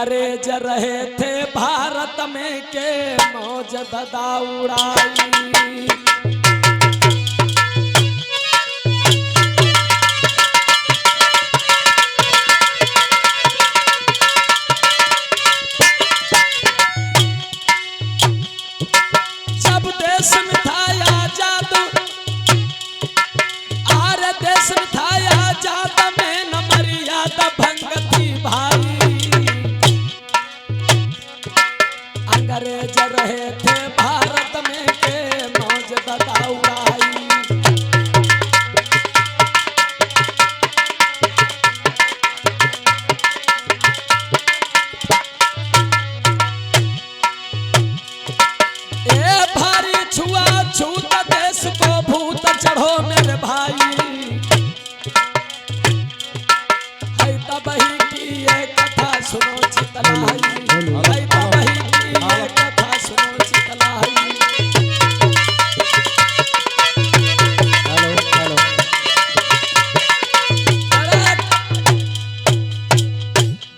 अंग्रेज रहे थे भारत में के मौज धदा उड़ाई। जब देश में था आजाद, आर देश में था आजाद में न मर्यादा भंग थी भाई। अंग्रेज रहे थे भारत में के मौज धदा उड़ाई। छुआ छूत देश को भूत चढ़ो मेरे भाई। है तबही की ये कथा सुनो चितलाई, है तबही की ये कथा सुनो चितलाई।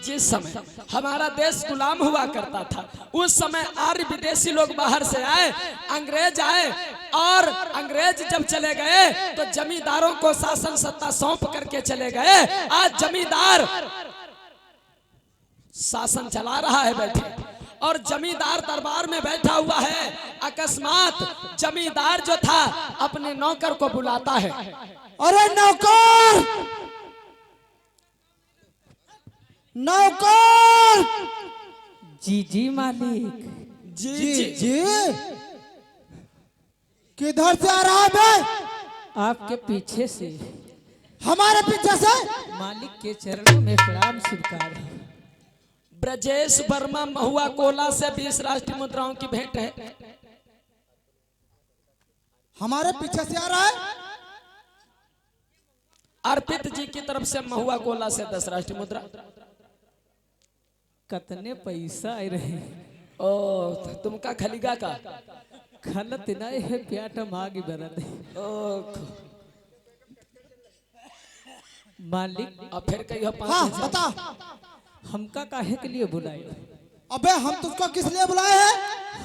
जिस समय हमारा देश गुलाम हुआ करता था उस समय आर्य विदेशी लोग बाहर से आए, अंग्रेज आए और अंग्रेज जब चले गए तो जमींदारों को शासन सत्ता सौंप करके चले गए। आज जमींदार शासन चला रहा है बैठे और जमींदार दरबार में बैठा हुआ है। अकस्मात जमींदार जो था अपने नौकर को बुलाता है, अरे नौकर, नौकर। जी जी मालिक। जी जी जी किधर से आ रहा है बे? आपके पीछे से। हमारे पीछे से? मालिक के चरणों में प्रणाम स्वीकार है। ब्रजेश वर्मा महुआ कोला से 20 राष्ट्रीय मुद्राओं की भेंट है। हमारे पीछे से आ रहा है? अर्पित जी की तरफ से महुआ कोला से 10 राष्ट्रीय मुद्रा। कतने पैसा आए रहे? ओ तुमका खलीगा का खलत नहीं है प्याट मागी बरत। ओ मालिक अब फिर कहियो हाँ 5,000। बता। हमका काहे के लिए बुलाए? अबे हम तुझको किस लिए बुलाए हैं?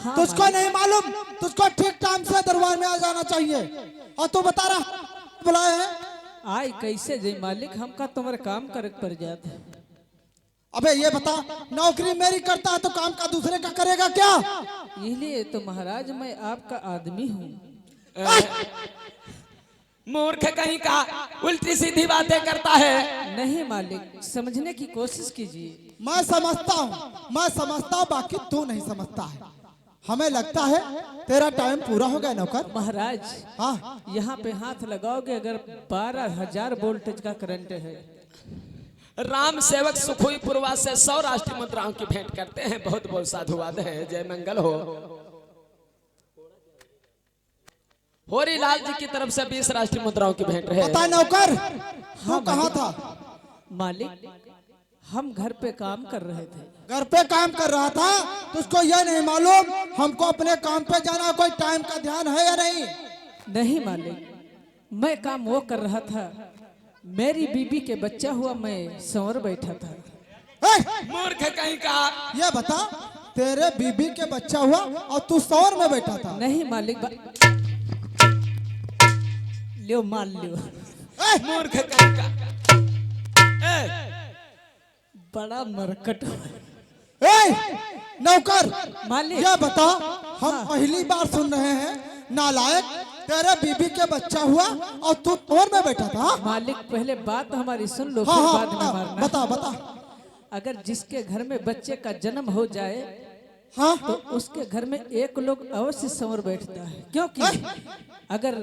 हाँ, तुझको नहीं मालूम? तुझको ठीक टाइम से दरबार में आ जाना चाहिए और तू बता रहा बुलाए हैं। आई कैसे जय मालिक, हमका तुम्हारे काम करे पड़ जाता है। अबे ये बता, नौकरी मेरी करता है तो काम का दूसरे का करेगा क्या? इसलिए तो महाराज मैं आपका आदमी हूँ। मूर्ख कहीं का उल्टी सीधी बातें करता है। नहीं मालिक, समझने की कोशिश कीजिए। मैं समझता हूँ, मैं समझता हूँ, बाकी तू नहीं समझता है। हमें लगता है तेरा टाइम पूरा हो गया नौकर। महाराज हाँ यहाँ पे हाथ लगाओगे अगर 12,000 वोल्टेज का करंट है। राम सेवक सुखोईपुरवा से 100 राष्ट्रीय मुद्राओं की भेंट करते हैं। बहुत बहुत साधुवाद है। जय मंगल हो। होरी लाल जी की तरफ से 20 राष्ट्रीय मुद्राओं की भेंट है। बता नौकर, तू हाँ, कहाँ था? मालिक हम घर पे काम कर रहे थे। घर पे काम कर रहा था? तुझको यह नहीं मालूम हमको अपने काम पे जाना, कोई टाइम का ध्यान है या नहीं? नहीं मालिक, मैं काम वो कर रहा था, मेरी बीबी के बच्चा हुआ, मैं संवर बैठा था। मूर्ख कहीं का। ये बता, तेरे बीबी के बच्चा हुआ और तू सौर में बैठा था? नहीं मालिक, लियो मान लियो। मूर्ख कहीं का। बड़ा मरकट। नौकर मालिक ये बता, हम पहली बार सुन रहे हैं नालायक, तेरे बीबी के बच्चा हुआ और तू तोर में बैठा था? मालिक पहले बात हमारी सुन लो, हाँ फिर हाँ बाद में मारना। बता बता। अगर जिसके घर में बच्चे का जन्म हो जाए हाँ तो उसके घर में एक लोग अवश्य संवर बैठता है, क्योंकि अगर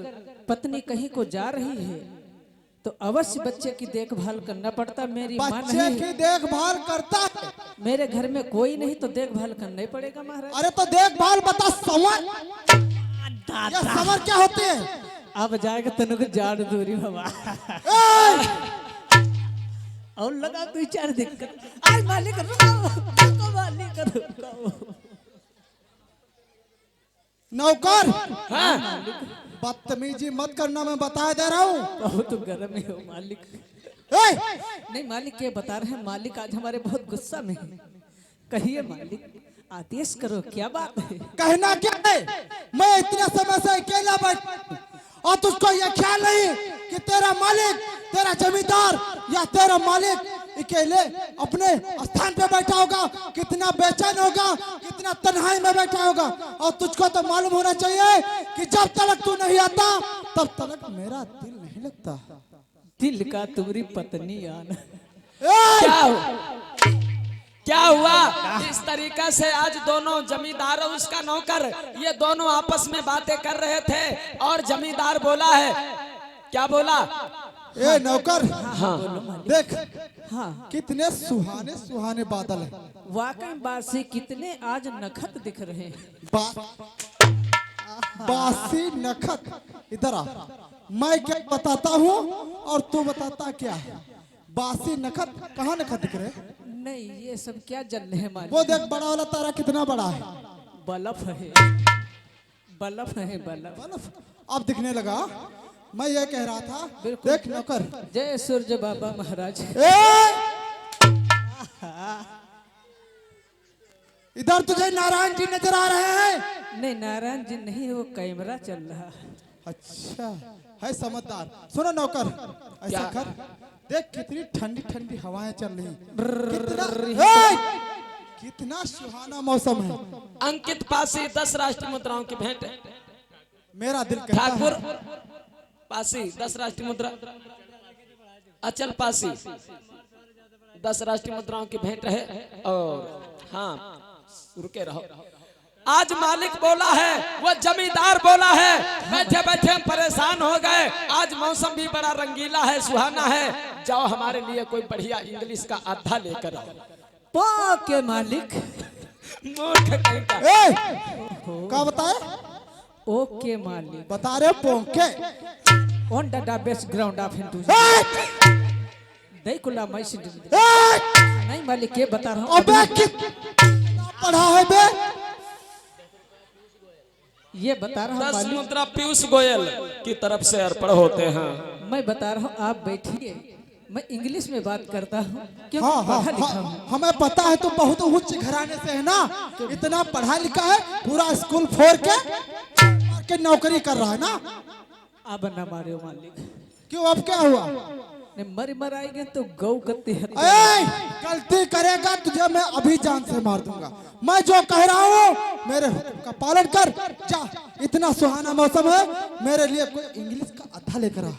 पत्नी कहीं को जा रही है तो अवश्य बच्चे की देखभाल करना पड़ता। मेरी मां बच्चे नहीं, की देखभाल करता है? मेरे घर में कोई नहीं तो देखभाल करना ही पड़ेगा महाराज। अरे तो देखभाल बता। संवर, ये संवर क्या होते हैं? अब जाएगा तनु को जाड़ दूरी बाबा। और लगा 2-4 दिक्कत। आज मालिक रुको, मालिक रुको। नौकर हाँ। बदतमीजी मत करना, मैं बता दे रहा हूँ। बहुत गर्म है हो मालिक। नहीं मालिक ये बता रहे हैं, मालिक आज हमारे बहुत गुस्सा में है। कहिए मालिक, आदेश करो, क्या बात है? कहना क्या है? मैं इतने समय से अकेला बैठ और तुझको ये ख्याल नहीं कि तेरा मालिक, तेरा जमींदार या तेरा मालिक अकेले अपने स्थान पे बैठा होगा, कितना बेचैन होगा, कितना तन्हाई में बैठा होगा। और तुझको तो मालूम होना चाहिए कि जब तक तू नहीं आता तब तक मेरा दिल नहीं लगता। दिल का तुम्हारी पत्नी आना। क्या हुआ? इस तरीका से आज दोनों जमींदार और उसका नौकर ये दोनों आपस में बातें कर रहे थे और जमींदार बोला है, क्या बोला? ए नौकर, हाँ देख हाँ, कितने सुहाने सुहाने बादल है। वाकई बात से कितने आज नखत दिख रहे हैं। बासी नखत, इधर आ, मैं क्या बताता हूँ और तू बताता क्या है? बासी नखत, कहाँ नखत दिख रहे? नहीं, ये सब क्या जल रहे हैं मालिक? वो देख बड़ा वाला तारा कितना बड़ा है। बल्ब है, बल्ब है, बल्ब। बल्ब अब दिखने लगा। मैं ये कह रहा था, बिल्कुल। देख नौकर, जय सूर्य बाबा महाराज। इधर तुझे नारायण जी नजर आ रहे हैं? नहीं, नारायण जी नहीं, वो कैमरा चल रहा है। अच्छा है, समझदार। सुनो नौकर, ऐसा क्या? कर, देख कितनी ठंडी ठंडी हवाएं चल रही कितना सुहाना मौसम है। अंकित पासी 10 राष्ट्रीय मुद्राओं की भेंट। मेरा दिल कहता ठाकुर है, पासी 10 राष्ट्रीय मुद्रा। अचल पासी 10 राष्ट्रीय मुद्राओं की भेंट रहे। और हाँ, रुके रहो। आज मालिक बोला है, वो जमींदार बोला है, बैठे बैठे हम परेशान हो गए। आज मौसम भी बड़ा रंगीला है, सुहाना है, जाओ हमारे लिए कोई बढ़िया इंग्लिश का अद्धा लेकर आओ। के मालिक। मूर्ख कहीं का। क्या बताए? ओके मालिक। बता रहे पोंके। On the best ground of Hindu. देखुला मैं नहीं मालिक, ये बता रहा हूँ। अबे कितना पढ़ा है बे? ये बता रहा हूँ 10 मालिक, मुद्रा पीयूष गोयल की तरफ से अर्पण होते हैं। मैं बता रहा हूँ, आप बैठिए, मैं इंग्लिश में बात करता हूँ क्योंकि हाँ हाँ पढ़ा लिखा हाँ, हूँ। हमें पता है तू बहुत उच्च घराने से है ना, इतना पढ़ा लिखा है, पूरा स्कूल फोड़ के नौकरी कर रहा है ना। अब ना मारे मालिक। क्यों, अब क्या हुआ? नहीं, मर आएंगे तो गौ गति गलती करेगा तुझे मैं अभी जान से मार दूंगा। मैं जो कह रहा हूँ मेरे हुक्म का पालन कर। जा, इतना सुहाना मौसम है, मेरे लिए कोई इंग्लिश का अद्धा लेकर आ।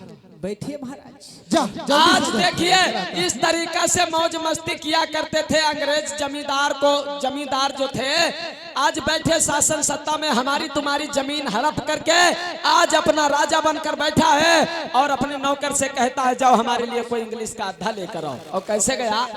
बैठिए महाराज। जा आज जल्दी से। देखिए इस तरीका से मौज मस्ती किया करते थे अंग्रेज जमींदार जो थे। आज बैठे शासन सत्ता में हमारी तुम्हारी जमीन हड़प करके आज अपना राजा बनकर बैठा है और अपने नौकर से कहता है जाओ हमारे लिए कोई इंग्लिश का अद्धा लेकर आओ। और कैसे गया?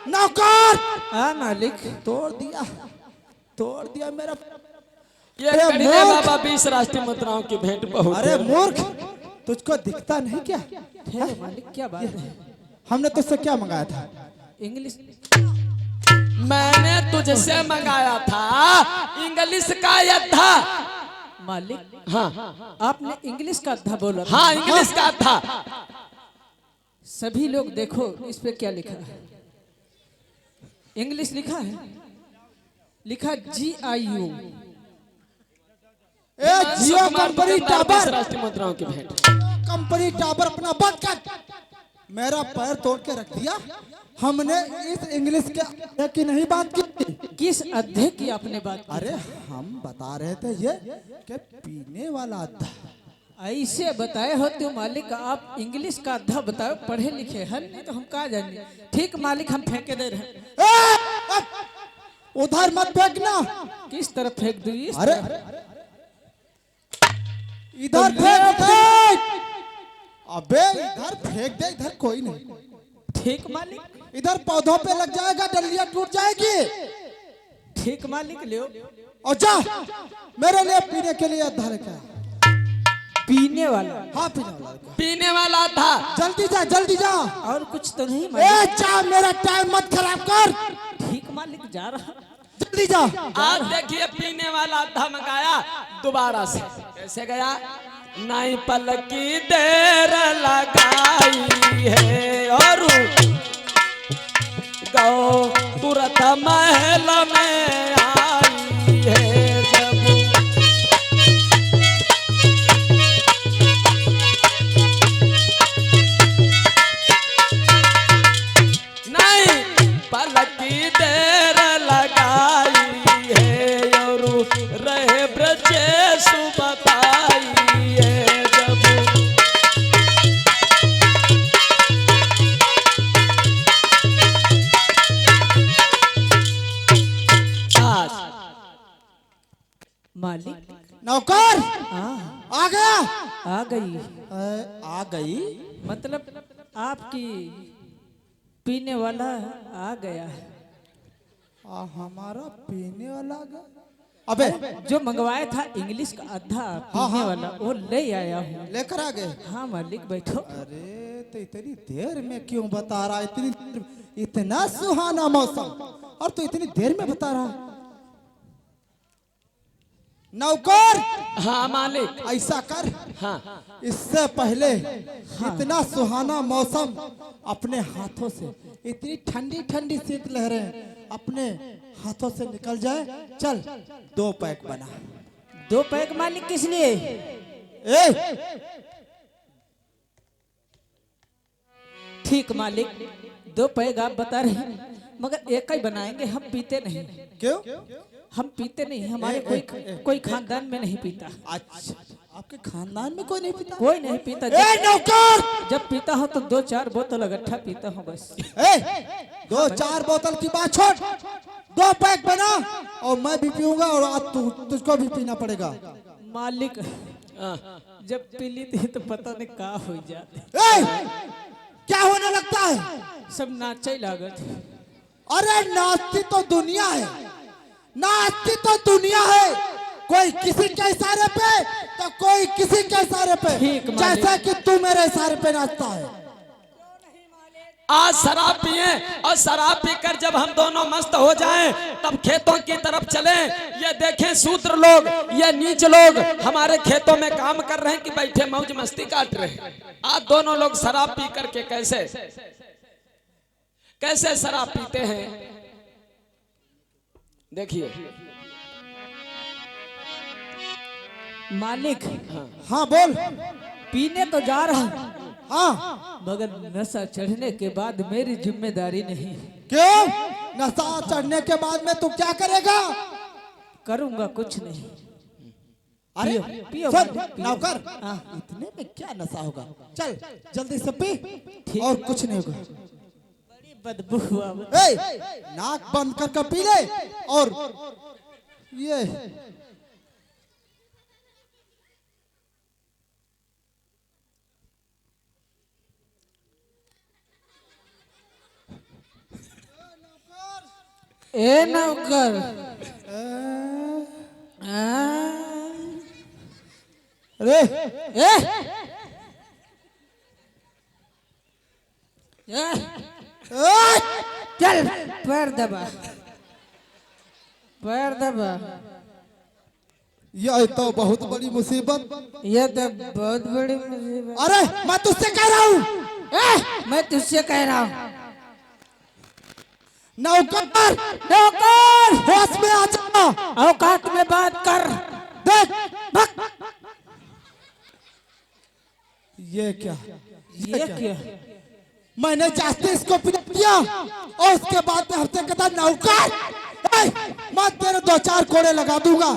नौकर हाँ मालिक। तोड़ दिया मेरा। ये करीने बाबा 20 राष्ट्रीय मुद्राओं की भेंट बहुत। अरे मूर्ख, तुझको दिखता नहीं क्या? ठहरो मालिक, क्या बात है? हमने तुझसे क्या मंगाया था? इंग्लिश। मैंने तुझसे मंगाया था इंग्लिश का अद्धा। मालिक हाँ आपने इंग्लिश का अद्धा बोला था। हाँ, इंग्लिश का अद्धा। सभी लोग देखो इस पे क्या लिखा है। इंग्लिश लिखा है, लिखा GIU। जियो कंपनी टावर, राष्ट्रीय मुद्राओं की भेंट। कंपनी टावर अपना बंद कर। मेरा पैर तोड़ के रख दिया। हमने इस इंग्लिश के की नहीं बात की। किस अध्याय की आपने बात की? अरे हम बता रहे थे ये कि पीने वाला अद्धा। ऐसे बताए हो तो मालिक, आप इंग्लिश का अद्धा बताओ, पढ़े लिखे हैं नहीं तो हम कहा जाएंगे। ठीक मालिक, हम फेंके दे रहे हैं। उधर मत फेंकना। किस तरफ फेंक दूँ? इस अरे तरफ? इधर फेंक दे। अबे इधर फेंक दे, इधर कोई नहीं। ठीक मालिक। इधर पौधों पे लग जाएगा, डलिया टूट जाएगी। ठीक मालिक, ले और जा मेरे लिए पीने के लिए अद्धा लेके आ। पीने वाला? हाँ पीने वाला। पीने वाला था। जल्दी जा जल्दी जा। और कुछ तो नहीं ए मालिक? जा, मेरा टाइम मत खराब कर। ठीक मालिक, जा रहा। जल्दी जा। आज देखिए पीने वाला धमकाया दोबारा से। कैसे गया? नहीं पल की देर लगाई है और गौ तुरंत महल में आई है जब। नहीं पल की देर लगाई है और रहे ब्रजेश बताई है जब। आज मालिक। नौकर हाँ, आ गया। आ गई। आ गई मतलब आपकी पीने वाला आ गया है। हमारा पीने वाला आ गया। अबे जो मंगवाया था इंग्लिश का आधा पीने वाला, वो ले आया हूँ। लेकर आ गए। हाँ मालिक, बैठो। अरे तो इतनी देर में क्यों बता रहा? इतना सुहाना मौसम और तू इतनी देर में बता रहा? नौकर हाँ मालिक। ऐसा कर, हाँ इससे पहले इतना सुहाना मौसम अपने हाथों से, इतनी ठंडी ठंडी शीत लहरें अपने हाथों से निकल जाए। चल 2 पैक बना। 2 पैक मालिक? किस लिए? ए ठीक मालिक, 2 पैक आप बता रहे हैं, मगर एक ही बनाएंगे। हम पीते नहीं। क्यों? हम पीते नहीं, हमारे कोई खानदान में नहीं पीता। अच्छा, आपके खानदान में कोई नहीं पीता? कोई नहीं पीता। ए नौकर, जब पीता हूँ तो 2-4 बोतल इकट्ठा पीता हूँ बस। 2-4 बोतल की बात छोड़, 2 पैक बना और मैं भी पीऊंगा और आज तुझको भी पीना पड़ेगा। मालिक जब पी लेते हैं तो पता नहीं क्या हो जाते। क्या होने लगता है? सब नाचे लागत। अरे नाचती तो दुनिया है, नाचती तो दुनिया है। कोई किसी के इशारे पे तो कोई किसी के इशारे पे, ठीक मालिक। जैसा कि तू मेरे इशारे पे नाचता है। आज शराब पिए और शराब पीकर जब हम दोनों मस्त हो जाएं तब खेतों की तरफ चलें। ये देखें शूद्र लोग, ये नीच लोग हमारे खेतों में काम कर रहे हैं कि बैठे मौज मस्ती काट रहे हैं। आज दोनों लोग शराब पी करके कैसे शराब पीते हैं देखिए। मालिक हाँ बोल। पीने तो जा रहा हूँ, हाँ मगर नशा चढ़ने के बाद मेरी जिम्मेदारी नहीं। क्यों? नशा चढ़ने के बाद में तू क्या करेगा? करूंगा कुछ नहीं। अरे पियो सुन मालिक, पियो। नौकर, हाँ। इतने में क्या नशा होगा? चल जल्दी से पी ठीक। और कुछ नहीं होगा। बड़ी बदबू हुआ। नाक बंद करके पी ले। और ये ए नौकर, अरे चल पैर दबा, पैर दबा। यह तो बहुत बड़ी मुसीबत। ये तो बहुत बड़ी मुसीबत। अरे मैं तुझसे कह रहा हूँ, मैं तुझसे कह रहा हूँ। नौकर नौकर, होश में आ जा। औकात में बात कर। देख भग। ये क्या? ये क्या? मैंने जाते इसको पिया और उसके बाद में हफ्ते कहता नौकर, मैं तेरे 2-4 कोड़े लगा दूंगा।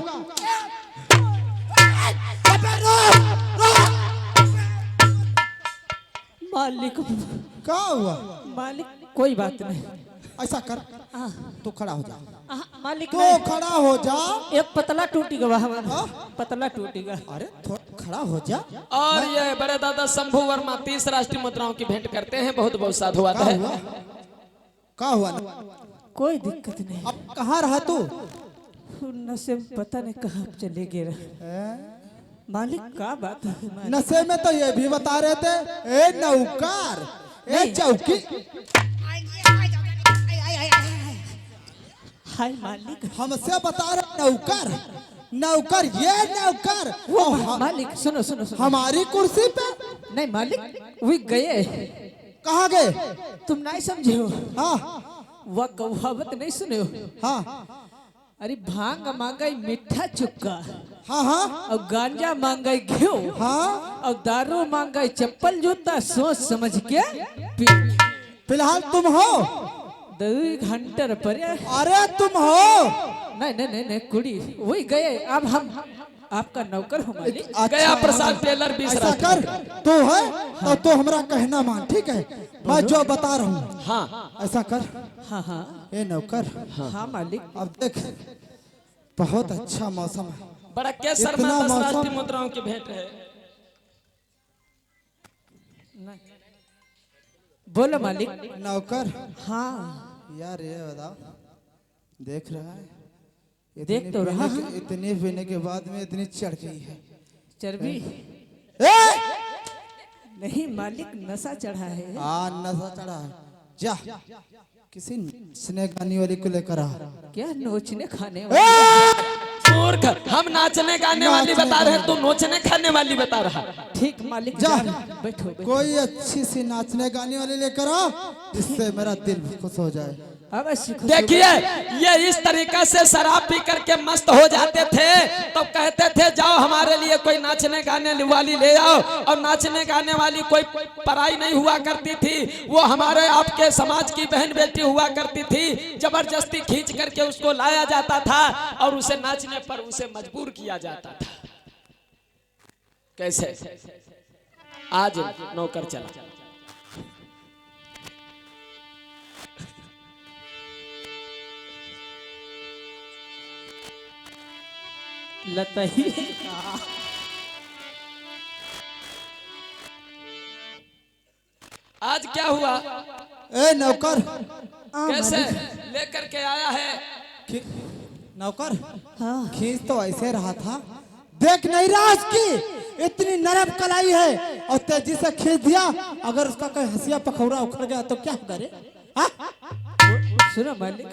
मालिक, क्या हुआ? मालिक कोई बात नहीं। ऐसा कर, तू खड़ा हो जा, मालिक तू नहीं, खड़ा हो जा। एक पतला टूटेगा हमारा, पतला टूटेगा। अरे खड़ा हो जा। और ये बड़े दादा शंभू वर्मा 30 राष्ट्रीय मुद्राओं की भेंट करते हैं। बहुत बहुत साधुवाद है। क्या हुआ? कोई दिक्कत नहीं। अब कहाँ रहा तू? नशे में पता नहीं कहाँ चले गए। मालिक का बात है? नशे में तो ये भी बता रहे थे, ए नौकर, ए चौकी। हाय मालिक, हमसे बता रहे नौकर, नौकर, ये नौकर। वो मालिक सुनो सुनो सुनो, हमारी कुर्सी पे नहीं मालिक वो गए। कहाँ गए? तुम नहीं समझे हो? हाँ वह कहावत नहीं सुने हो? हाँ अरे भांग मांगाई मीठा चुक्का, हाँ हाँ और गांजा मांगाई घ्यो, हाँ। और दारू मांगाई चप्पल जूता। सोच समझ के फिलहाल तुम हो? 2 घंटे पर। अरे तुम हो? नहीं नहीं नहीं नहीं कुड़ी वही गए। अब हम आपका नौकर हो मालिक। गया प्रसाद टेलर 20 ऐसा कर, तू है तो हमरा कहना मान, ठीक है? मैं जो बता रहा हूँ, हाँ ऐसा कर। हाँ हाँ ए नौकर, हाँ मालिक। अब देख, बहुत अच्छा मौसम है। बड़ा केसर में इतना 10 मौसम- राष्ट्रीय मुद्राओं की भेंट है। बोलो मालिक। नौकर, हाँ यार ये बताओ, देख रहा है? देख तो रहा हूं। इतने पीने के बाद में इतनी चढ़ गई है। चर्बी ए! नहीं मालिक, नशा चढ़ा है। नशा चढ़ा है। जा किसी स्नेक गानी वाली को लेकर आ। क्या नोचने खाने ए! वाले? मूर्ख, हम नाचने गाने वाली बता रहे हैं, तू नोचने खाने वाली बता रहा। ठीक मालिक, जा। बैठो बैठो। कोई अच्छी सी नाचने गाने वाली लेकर आ, जिससे मेरा दिल खुश हो जाए। अवश्य खुश देखिए, ये इस तरीका से शराब पी करके मस्त हो जाते थे, तो कहते थे जाओ हमारे लिए कोई नाचने गाने वाली ले आओ। और नाचने गाने वाली कोई पराई नहीं हुआ करती थी, वो हमारे आपके समाज की बहन बेटी हुआ करती थी। जबरदस्ती खींच करके उसको लाया जाता था और उसे नाचने पर उसे मजबूर किया जाता था। कैसे? आज नौकर चला। लतही आज क्या हुआ? ए नौकर, कैसे लेकर के आया है? नौकर, हाँ खींच तो ऐसे रहा था, देख नहीं रहा उसकी इतनी नरम कलाई है, और तेजी से खींच दिया। अगर उसका कोई हंसिया पखौड़ा उखड़ गया तो क्या होगा रे? हाँ? सुनो मालिक,